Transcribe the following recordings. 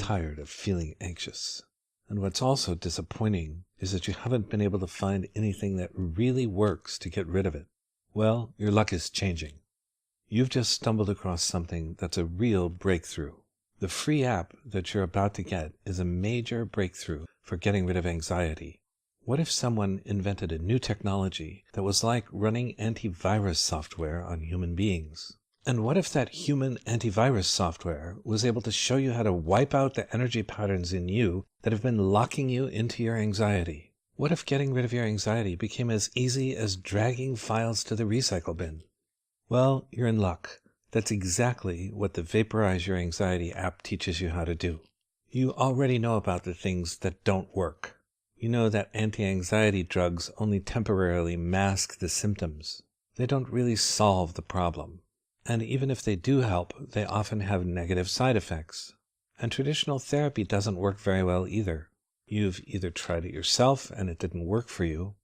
tired of feeling anxious. And what's also disappointing is that you haven't been able to find anything that really works to get rid of it. Well, your luck is changing. You've just stumbled across something that's a real breakthrough. The free app that you're about to get is a major breakthrough for getting rid of anxiety. What if someone invented a new technology that was like running antivirus software on human beings? And what if that human antivirus software was able to show you how to wipe out the energy patterns in you that have been locking you into your anxiety? What if getting rid of your anxiety became as easy as dragging files to the recycle bin? Well, you're in luck. That's exactly what the Vaporize Your Anxiety app teaches you how to do. You already know about the things that don't work. You know that anti-anxiety drugs only temporarily mask the symptoms. They don't really solve the problem. And even if they do help, they often have negative side effects. And traditional therapy doesn't work very well either. You've either tried it yourself and it didn't work for you,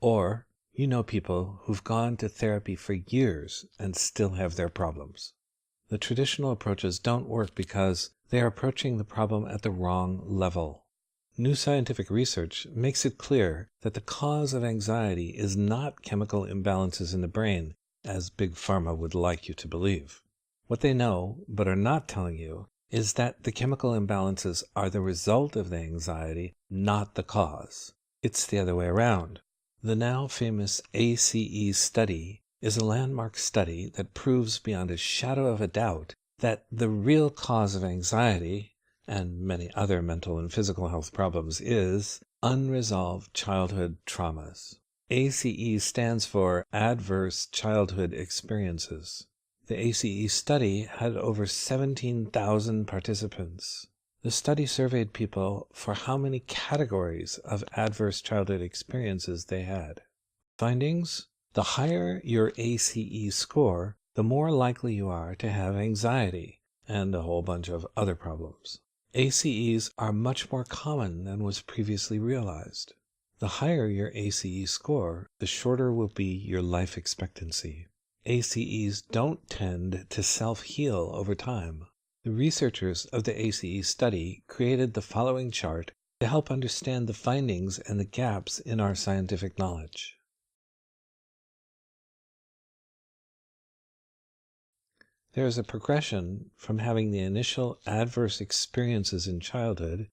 or you know people who've gone to therapy for years and still have their problems. The traditional approaches don't work because they are approaching the problem at the wrong level. New scientific research makes it clear that the cause of anxiety is not chemical imbalances in the brain, as Big Pharma would like you to believe. What they know, but are not telling you, is that the chemical imbalances are the result of the anxiety, not the cause. It's the other way around. The now famous ACE study is a landmark study that proves beyond a shadow of a doubt that the real cause of anxiety, and many other mental and physical health problems, is unresolved childhood traumas. ACE stands for Adverse Childhood Experiences. The ACE study had over 17,000 participants. The study surveyed people for how many categories of adverse childhood experiences they had. Findings? The higher your ACE score, the more likely you are to have anxiety and a whole bunch of other problems. ACEs are much more common than was previously realized. The higher your ACE score, the shorter will be your life expectancy. ACEs don't tend to self-heal over time. The researchers of the ACE study created the following chart to help understand the findings and the gaps in our scientific knowledge. There is a progression from having the initial adverse experiences in childhood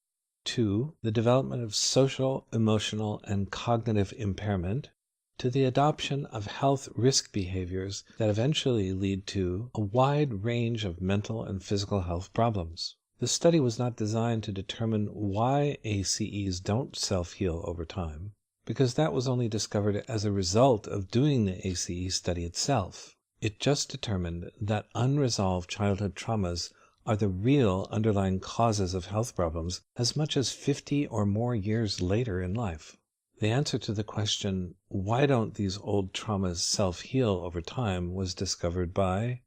to the development of social, emotional, and cognitive impairment, to the adoption of health risk behaviors that eventually lead to a wide range of mental and physical health problems. The study was not designed to determine why ACEs don't self-heal over time, because that was only discovered as a result of doing the ACE study itself. It just determined that unresolved childhood traumas are the real underlying causes of health problems as much as 50 or more years later in life. The answer to the question, why don't these old traumas self-heal over time, was discovered by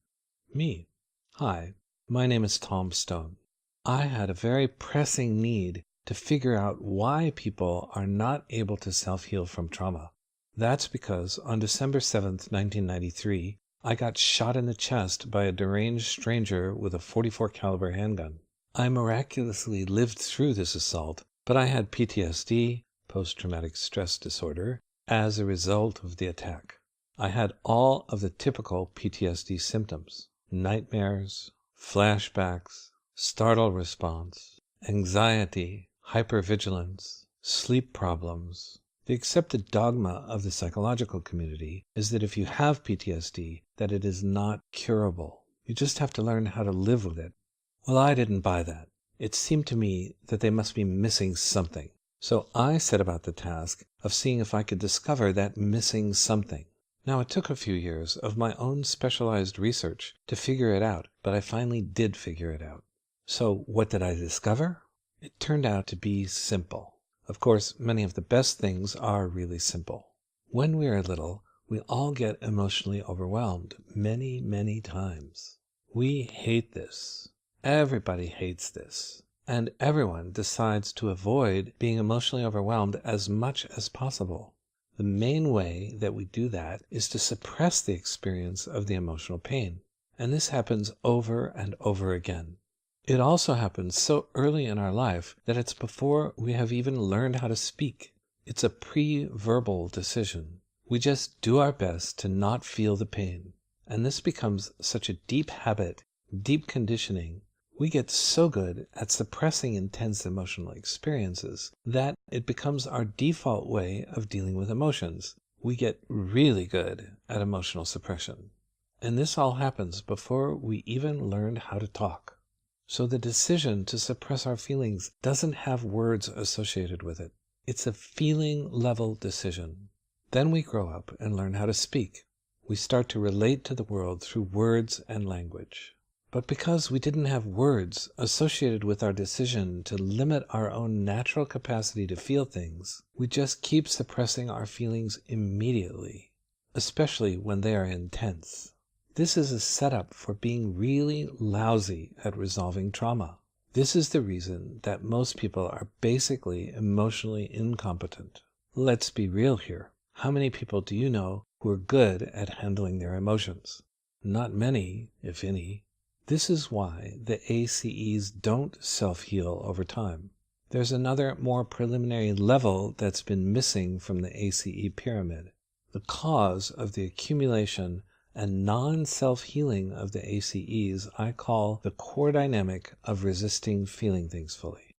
me. Hi, my name is Tom Stone. I had a very pressing need to figure out why people are not able to self-heal from trauma. That's because on December 7th, 1993, I got shot in the chest by a deranged stranger with a .44 caliber handgun. I miraculously lived through this assault, but I had PTSD, post-traumatic stress disorder, as a result of the attack. I had all of the typical PTSD symptoms: nightmares, flashbacks, startle response, anxiety, hypervigilance, sleep problems. The accepted dogma of the psychological community is that if you have PTSD, that it is not curable. You just have to learn how to live with it. Well, I didn't buy that. It seemed to me that they must be missing something. So I set about the task of seeing if I could discover that missing something. Now, it took a few years of my own specialized research to figure it out, but I finally did figure it out. So what did I discover? It turned out to be simple. Of course, many of the best things are really simple. When we are little, we all get emotionally overwhelmed many, many times. We hate this. Everybody hates this. And everyone decides to avoid being emotionally overwhelmed as much as possible. The main way that we do that is to suppress the experience of the emotional pain. And this happens over and over again. It also happens so early in our life that it's before we have even learned how to speak. It's a pre-verbal decision. We just do our best to not feel the pain. And this becomes such a deep habit, deep conditioning. We get so good at suppressing intense emotional experiences that it becomes our default way of dealing with emotions. We get really good at emotional suppression. And this all happens before we even learned how to talk. So the decision to suppress our feelings doesn't have words associated with it. It's a feeling level decision. Then we grow up and learn how to speak. We start to relate to the world through words and language. But because we didn't have words associated with our decision to limit our own natural capacity to feel things, we just keep suppressing our feelings immediately, especially when they are intense. This is a setup for being really lousy at resolving trauma. This is the reason that most people are basically emotionally incompetent. Let's be real here. How many people do you know who are good at handling their emotions? Not many, if any. This is why the ACEs don't self-heal over time. There's another more preliminary level that's been missing from the ACE pyramid. The cause of the accumulation and non-self-healing of the ACEs I call the core dynamic of resisting feeling things fully.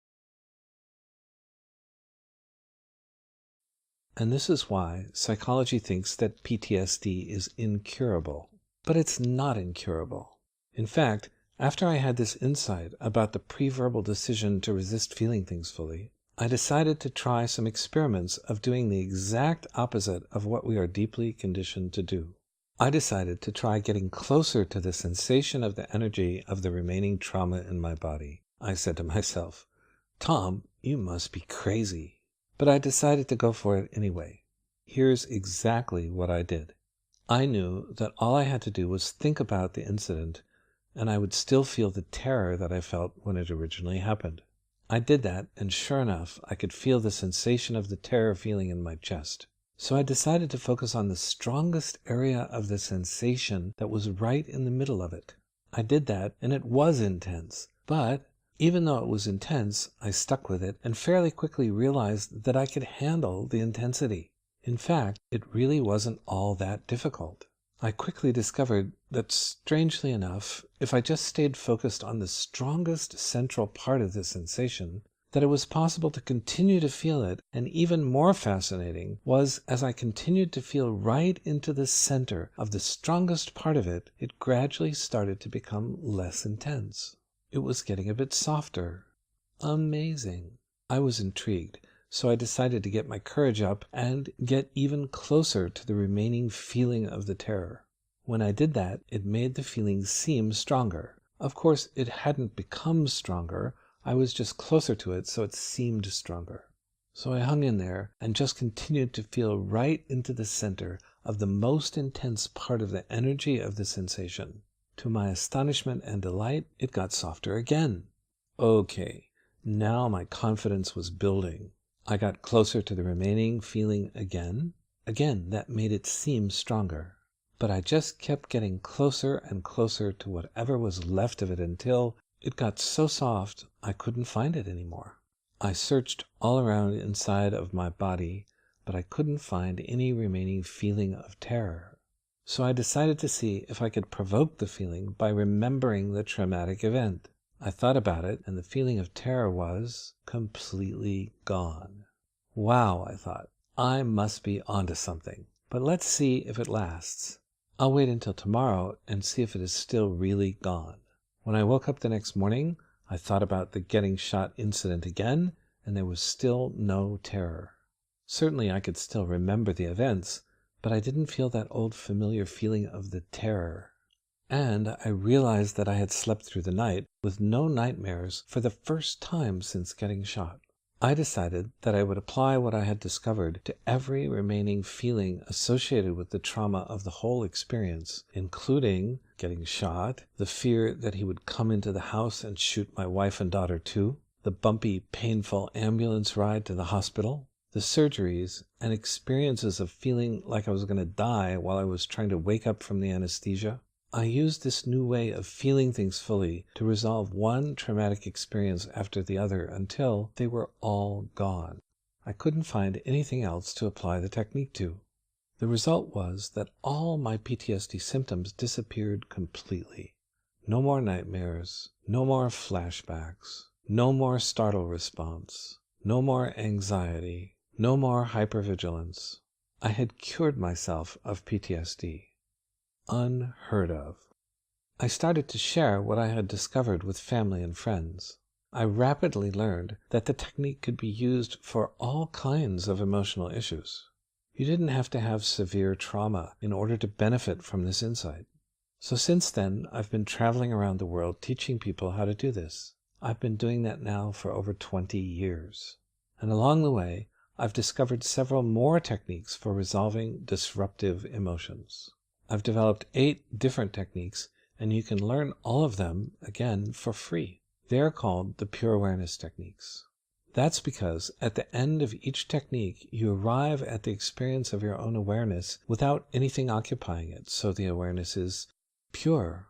And this is why psychology thinks that PTSD is incurable. But it's not incurable. In fact, after I had this insight about the pre-verbal decision to resist feeling things fully, I decided to try some experiments of doing the exact opposite of what we are deeply conditioned to do. I decided to try getting closer to the sensation of the energy of the remaining trauma in my body. I said to myself, "Tom, you must be crazy." But I decided to go for it anyway. Here's exactly what I did. I knew that all I had to do was think about the incident, and I would still feel the terror that I felt when it originally happened. I did that, and sure enough, I could feel the sensation of the terror feeling in my chest. So I decided to focus on the strongest area of the sensation that was right in the middle of it. I did that, and it was intense. But even though it was intense, I stuck with it and fairly quickly realized that I could handle the intensity. In fact, it really wasn't all that difficult. I quickly discovered that, strangely enough, if I just stayed focused on the strongest central part of the sensation, that it was possible to continue to feel it, and even more fascinating was, as I continued to feel right into the center of the strongest part of it, it gradually started to become less intense. It was getting a bit softer. Amazing. I was intrigued, so I decided to get my courage up and get even closer to the remaining feeling of the terror. When I did that, it made the feeling seem stronger. Of course, it hadn't become stronger. I was just closer to it, so it seemed stronger. So I hung in there and just continued to feel right into the center of the most intense part of the energy of the sensation. To my astonishment and delight, it got softer again. Okay, now my confidence was building. I got closer to the remaining feeling again. Again, that made it seem stronger. But I just kept getting closer and closer to whatever was left of it until it got so soft I couldn't find it anymore. I searched all around inside of my body, but I couldn't find any remaining feeling of terror. So I decided to see if I could provoke the feeling by remembering the traumatic event. I thought about it, and the feeling of terror was completely gone. Wow, I thought, I must be onto something. But let's see if it lasts. I'll wait until tomorrow and see if it is still really gone. When I woke up the next morning, I thought about the getting shot incident again, and there was still no terror. Certainly I could still remember the events, but I didn't feel that old familiar feeling of the terror. And I realized that I had slept through the night with no nightmares for the first time since getting shot. I decided that I would apply what I had discovered to every remaining feeling associated with the trauma of the whole experience, including getting shot, the fear that he would come into the house and shoot my wife and daughter too, the bumpy, painful ambulance ride to the hospital, the surgeries, and experiences of feeling like I was going to die while I was trying to wake up from the anesthesia. I used this new way of feeling things fully to resolve one traumatic experience after the other until they were all gone. I couldn't find anything else to apply the technique to. The result was that all my PTSD symptoms disappeared completely. No more nightmares, no more flashbacks, no more startle response, no more anxiety, no more hypervigilance. I had cured myself of PTSD. Unheard of. I started to share what I had discovered with family and friends. I rapidly learned that the technique could be used for all kinds of emotional issues. You didn't have to have severe trauma in order to benefit from this insight. So since then, I've been traveling around the world teaching people how to do this. I've been doing that now for over 20 years. And along the way, I've discovered several more techniques for resolving disruptive emotions. I've developed 8 different techniques, and you can learn all of them, again, for free. They're called the Pure Awareness Techniques. That's because at the end of each technique, you arrive at the experience of your own awareness without anything occupying it, so the awareness is pure.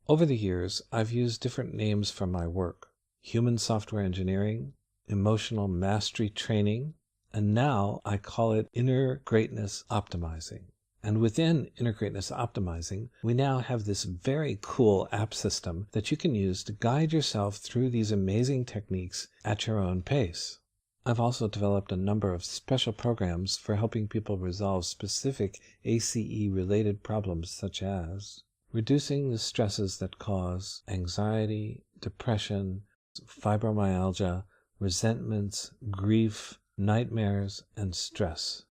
Over the years, I've used different names for my work: human software engineering, emotional mastery training, and now I call it inner greatness optimizing. And within Inner Greatness Optimizing, we now have this very cool app system that you can use to guide yourself through these amazing techniques at your own pace. I've also developed a number of special programs for helping people resolve specific ACE-related problems, such as reducing the stresses that cause anxiety, depression, fibromyalgia, resentments, grief, nightmares, and stress.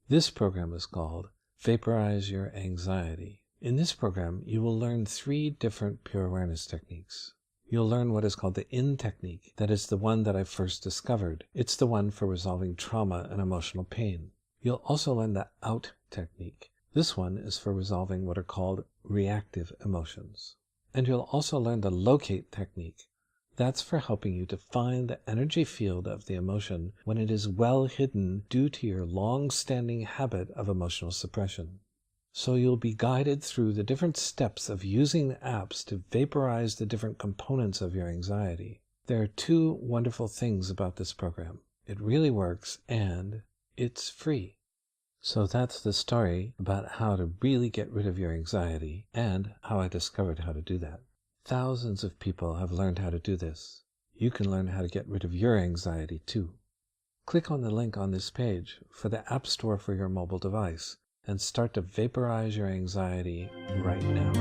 This program is called Vaporize Your Anxiety. In this program, you will learn 3 different Pure Awareness techniques. You'll learn what is called the In technique. That is the one that I first discovered. It's the one for resolving trauma and emotional pain. You'll also learn the Out technique. This one is for resolving what are called reactive emotions. And you'll also learn the Locate technique. That's for helping you to find the energy field of the emotion when it is well hidden due to your long-standing habit of emotional suppression. So you'll be guided through the different steps of using the apps to vaporize the different components of your anxiety. There are 2 wonderful things about this program. It really works, and it's free. So that's the story about how to really get rid of your anxiety and how I discovered how to do that. Thousands of people have learned how to do this. You can learn how to get rid of your anxiety too. Click on the link on this page for the App Store for your mobile device and start to vaporize your anxiety right now.